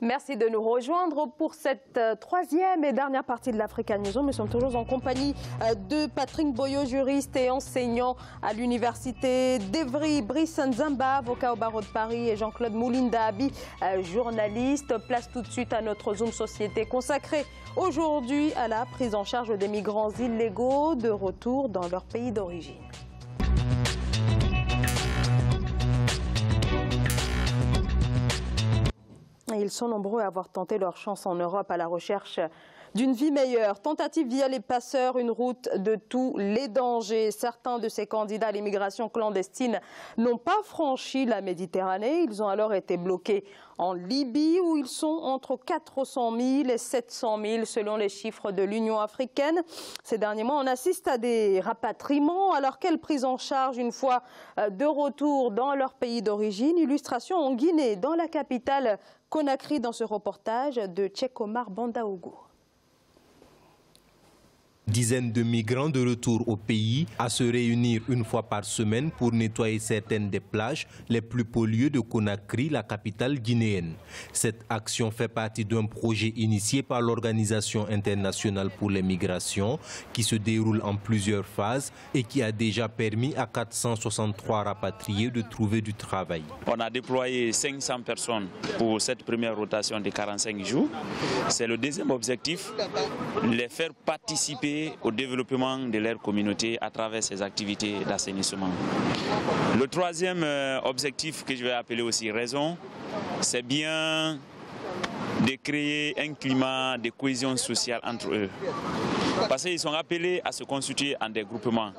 Merci de nous rejoindre pour cette troisième et dernière partie de l'Africa News. Nous sommes toujours en compagnie de Patrick Boyo, juriste et enseignant à l'université d'Evry, Brice Nzamba, avocat au barreau de Paris, et Jean-Claude Moulinda-Abi, journaliste. Place tout de suite à notre Zoom Société consacré aujourd'hui à la prise en charge des migrants illégaux de retour dans leur pays d'origine. Ils sont nombreux à avoir tenté leur chance en Europe à la recherche d'une vie meilleure. Tentative via les passeurs, une route de tous les dangers. Certains de ces candidats à l'immigration clandestine n'ont pas franchi la Méditerranée. Ils ont alors été bloqués en Libye, où ils sont entre 400 000 et 700 000 selon les chiffres de l'Union africaine. Ces derniers mois, on assiste à des rapatriements. Alors, quelle prise en charge une fois de retour dans leur pays d'origine? Illustration en Guinée, dans la capitale Conakry, dans ce reportage de Tchekomar Bandaougou. Dizaines de migrants de retour au pays à se réunir une fois par semaine pour nettoyer certaines des plages les plus polluées de Conakry, la capitale guinéenne. Cette action fait partie d'un projet initié par l'Organisation internationale pour les migrations qui se déroule en plusieurs phases et qui a déjà permis à 463 rapatriés de trouver du travail. On a déployé 500 personnes pour cette première rotation de 45 jours. C'est le deuxième objectif, les faire participer au développement de leur communauté à travers ces activités d'assainissement. Le troisième objectif que je vais appeler aussi raison, c'est bien de créer un climat de cohésion sociale entre eux. Parce qu'ils sont appelés à se constituer en des groupements.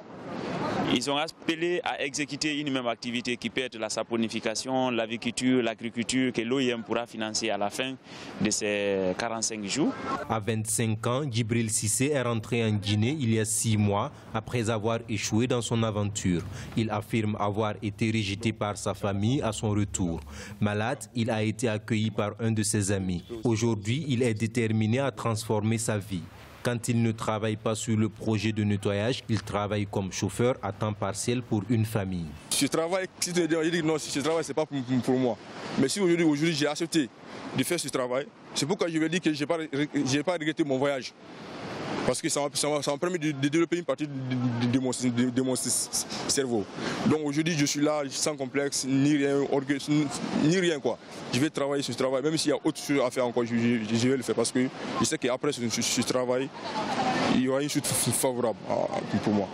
Ils sont appelés à exécuter une même activité qui peut être la saponification, l'aviculture, l'agriculture que l'OIM pourra financer à la fin de ces 45 jours. À 25 ans, Djibril Cissé est rentré en Guinée il y a 6 mois après avoir échoué dans son aventure. Il affirme avoir été rejeté par sa famille à son retour. Malade, il a été accueilli par un de ses amis. Aujourd'hui, il est déterminé à transformer sa vie. Quand il ne travaille pas sur le projet de nettoyage, il travaille comme chauffeur à temps partiel pour une famille. Je travaille, si tu me dis non, si je travaille, ce n'est pas pour moi. Mais si aujourd'hui j'ai accepté de faire ce travail, c'est pourquoi je vais dire que je n'ai pas regretté mon voyage. Parce que ça m'a permis de développer une partie de mon cerveau. Donc aujourd'hui, je suis là sans complexe, ni rien quoi. Je vais travailler sur ce travail, même s'il y a autre chose à faire encore, je vais le faire parce que je sais qu'après ce travail, il y aura une suite favorable pour moi.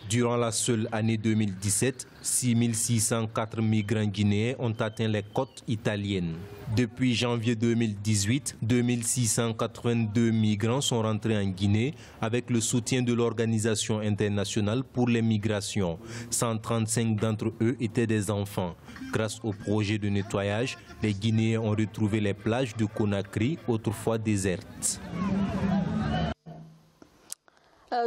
Durant la seule année 2017, 6604 migrants guinéens ont atteint les côtes italiennes. Depuis janvier 2018, 2682 migrants sont rentrés en Guinée avec le soutien de l'Organisation internationale pour les migrations. 135 d'entre eux étaient des enfants. Grâce au projet de nettoyage, les Guinéens ont retrouvé les plages de Conakry, autrefois désertes.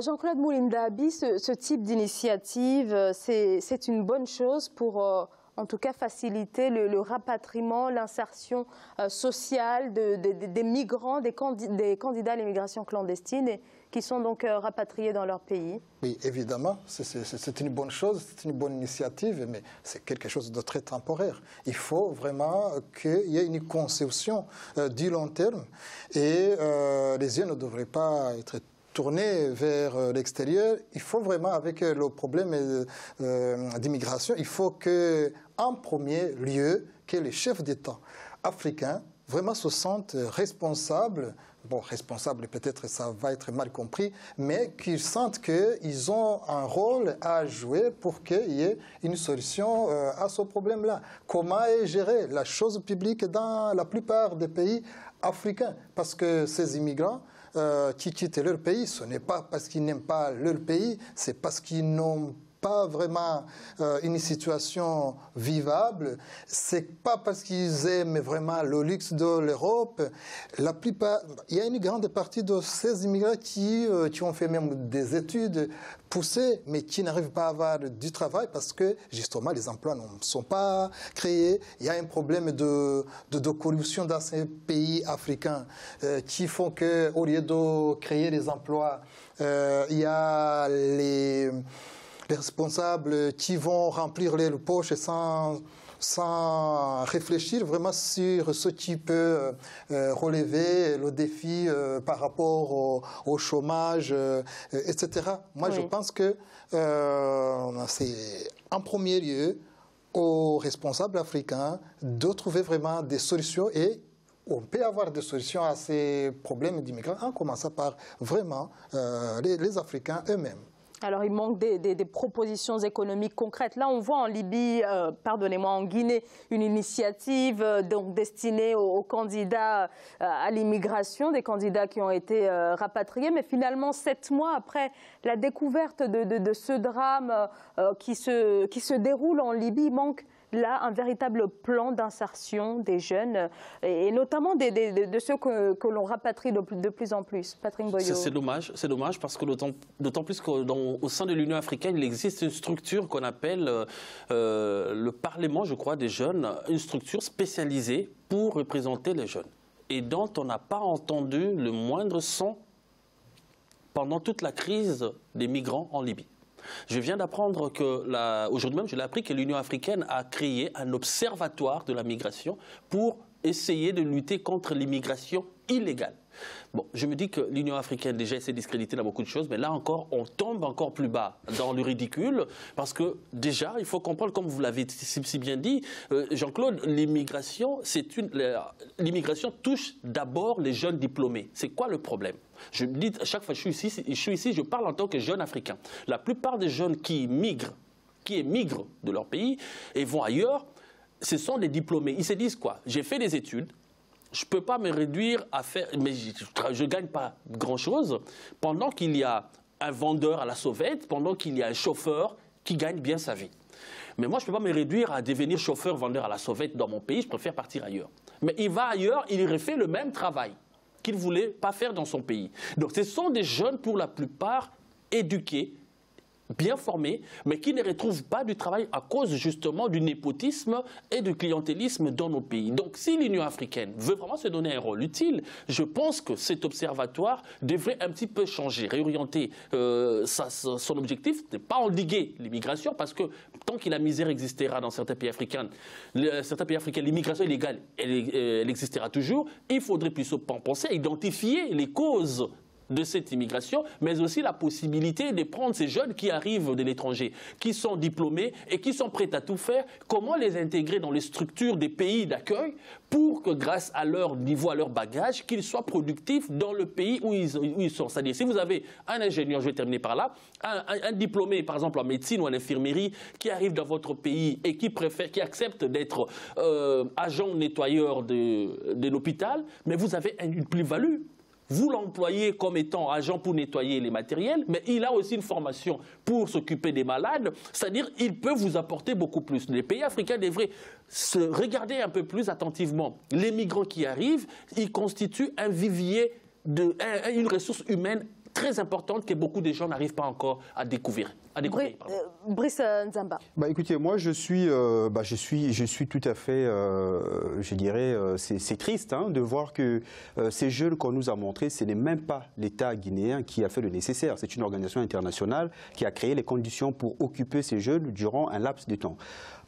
Jean-Claude Moulinda-Abi, ce type d'initiative, c'est une bonne chose pour, en tout cas, faciliter le rapatriement, l'insertion sociale des migrants, des candidats à l'immigration clandestine qui sont donc rapatriés dans leur pays. Oui, évidemment, c'est une bonne chose, c'est une bonne initiative, mais c'est quelque chose de très temporaire. Il faut vraiment qu'il y ait une conception du long terme et les yeux ne devraient pas être tourner vers l'extérieur. Il faut vraiment, avec le problème d'immigration, il faut qu'en premier lieu, que les chefs d'État africains vraiment se sentent responsables. Bon, responsables, peut-être ça va être mal compris, mais qu'ils sentent qu'ils ont un rôle à jouer pour qu'il y ait une solution à ce problème-là. Comment est gérée la chose publique dans la plupart des pays africains? Parce que ces immigrants qui quittent leur pays, ce n'est pas parce qu'ils n'aiment pas leur pays, c'est parce qu'ils n'ont pas vraiment une situation vivable. C'est pas parce qu'ils aiment vraiment le luxe de l'Europe. La plupart, il y a une grande partie de ces immigrants qui ont fait même des études poussées, mais qui n'arrivent pas à avoir du travail parce que justement les emplois ne sont pas créés. Il y a un problème de corruption dans ces pays africains qui font qu'au lieu de créer des emplois, il y a les les responsables qui vont remplir les poches sans réfléchir vraiment sur ce qui peut relever le défi par rapport au chômage, etc. Moi, je pense que c'est en premier lieu aux responsables africains de trouver vraiment des solutions, et on peut avoir des solutions à ces problèmes d'immigrants en commençant par vraiment les Africains eux-mêmes. Alors, il manque des propositions économiques concrètes. Là, on voit en Libye, pardonnez-moi, en Guinée, une initiative donc destinée aux candidats à l'immigration, des candidats qui ont été rapatriés. Mais finalement, 7 mois après la découverte de ce drame qui se déroule en Libye, il manque là un véritable plan d'insertion des jeunes et notamment de ceux que l'on rapatrie de plus en plus. Patrick Boyo. C'est dommage parce que d'autant plus qu'au sein de l'Union africaine, il existe une structure qu'on appelle le Parlement, je crois, des jeunes, une structure spécialisée pour représenter les jeunes et dont on n'a pas entendu le moindre son pendant toute la crise des migrants en Libye. Je viens d'apprendre que, aujourd'hui même, je l'ai appris que l'Union africaine a créé un observatoire de la migration pour essayer de lutter contre l'immigration illégale. Bon, je me dis que l'Union africaine déjà essaie de discréditer dans beaucoup de choses, mais là encore, on tombe encore plus bas dans le ridicule, parce que déjà, il faut comprendre, comme vous l'avez si bien dit, Jean-Claude, l'immigration touche d'abord les jeunes diplômés. C'est quoi le problème? Je me dis, à chaque fois que je suis ici, je parle en tant que jeune africain. La plupart des jeunes qui émigrent de leur pays et vont ailleurs, ce sont des diplômés. Ils se disent quoi? J'ai fait des études, je ne peux pas me réduire à faire, mais je ne gagne pas grand-chose, pendant qu'il y a un vendeur à la sauvette, pendant qu'il y a un chauffeur qui gagne bien sa vie. Mais moi, je ne peux pas me réduire à devenir chauffeur-vendeur à la sauvette dans mon pays, je préfère partir ailleurs. Mais il va ailleurs, il refait le même travail qu'il ne voulait pas faire dans son pays. Donc ce sont des jeunes, pour la plupart, éduqués, bien formés, mais qui ne retrouvent pas du travail à cause justement du népotisme et du clientélisme dans nos pays. Donc si l'Union africaine veut vraiment se donner un rôle utile, je pense que cet observatoire devrait un petit peu changer, réorienter son objectif, n'est pas endiguer l'immigration, parce que tant que la misère existera dans certains pays africains, l'immigration illégale, elle existera toujours. Il faudrait plutôt penser à identifier les causes de cette immigration, mais aussi la possibilité de prendre ces jeunes qui arrivent de l'étranger, qui sont diplômés et qui sont prêts à tout faire, comment les intégrer dans les structures des pays d'accueil pour que grâce à leur niveau, à leur bagage, qu'ils soient productifs dans le pays où ils sont. C'est-à-dire, si vous avez un ingénieur, je vais terminer par là, un diplômé par exemple en médecine ou en infirmerie qui arrive dans votre pays et qui accepte d'être agent nettoyeur de l'hôpital, mais vous avez une plus-value. Vous l'employez comme étant agent pour nettoyer les matériels, mais il a aussi une formation pour s'occuper des malades, c'est-à-dire qu'il peut vous apporter beaucoup plus. Les pays africains devraient se regarder un peu plus attentivement. Les migrants qui arrivent, ils constituent un vivier, une ressource humaine très importante que beaucoup de gens n'arrivent pas encore à découvrir. Brice Nzamba. Écoutez, moi je suis tout à fait, je dirais, c'est triste de voir que ces jeunes qu'on nous a montrés, ce n'est même pas l'État guinéen qui a fait le nécessaire. C'est une organisation internationale qui a créé les conditions pour occuper ces jeunes durant un laps de temps.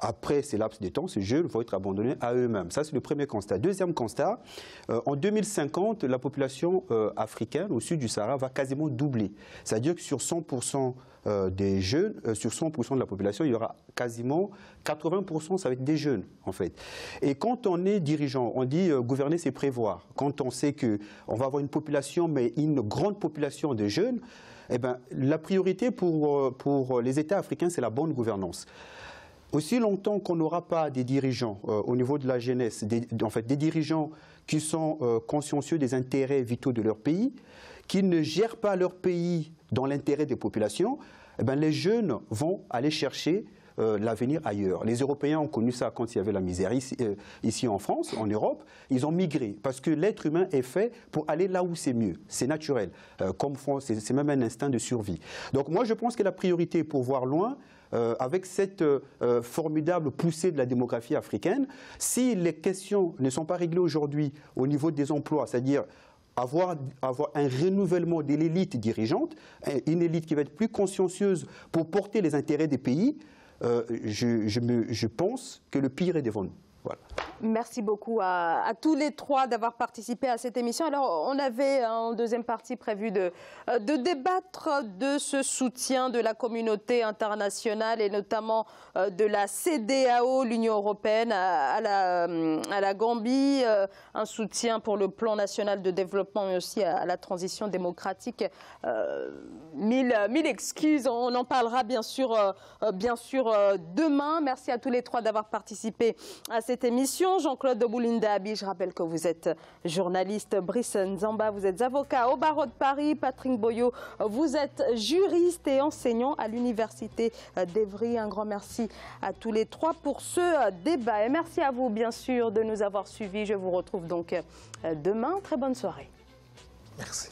Après ces laps de temps, ces jeunes vont être abandonnés à eux-mêmes. Ça, c'est le premier constat. Deuxième constat, en 2050, la population africaine au sud du Sahara va quasiment doubler. C'est-à-dire que sur 100% des jeunes, sur 100% de la population, il y aura quasiment 80%, ça va être des jeunes, en fait. Et quand on est dirigeant, on dit gouverner, c'est prévoir. Quand on sait qu'on va avoir une population, mais une grande population de jeunes, eh ben, la priorité pour les États africains, c'est la bonne gouvernance. Aussi longtemps qu'on n'aura pas des dirigeants au niveau de la jeunesse, des dirigeants qui sont consciencieux des intérêts vitaux de leur pays, qui ne gèrent pas leur pays dans l'intérêt des populations, eh bien, les jeunes vont aller chercher l'avenir ailleurs. Les Européens ont connu ça quand il y avait la misère ici en France, en Europe. Ils ont migré parce que l'être humain est fait pour aller là où c'est mieux. C'est naturel. C'est même un instinct de survie. Donc moi, je pense que la priorité pour voir loin, avec cette formidable poussée de la démographie africaine, si les questions ne sont pas réglées aujourd'hui au niveau des emplois, c'est-à-dire avoir un renouvellement de l'élite dirigeante, une élite qui va être plus consciencieuse pour porter les intérêts des pays, je pense que le pire est devant nous. Voilà. Merci beaucoup à tous les trois d'avoir participé à cette émission. Alors, on avait en deuxième partie prévu de débattre de ce soutien de la communauté internationale et notamment de la CEDEAO, l'Union européenne, à la Gambie, un soutien pour le plan national de développement mais aussi à la transition démocratique. Mille excuses, on en parlera bien sûr demain. Merci à tous les trois d'avoir participé à cette émission. Jean-Claude Boulinda-Abi, je rappelle que vous êtes journaliste. Brice Nzamba, vous êtes avocat au barreau de Paris. Patrick Boyo, vous êtes juriste et enseignant à l'université d'Evry. Un grand merci à tous les trois pour ce débat. Et merci à vous, bien sûr, de nous avoir suivis. Je vous retrouve donc demain. Très bonne soirée. Merci.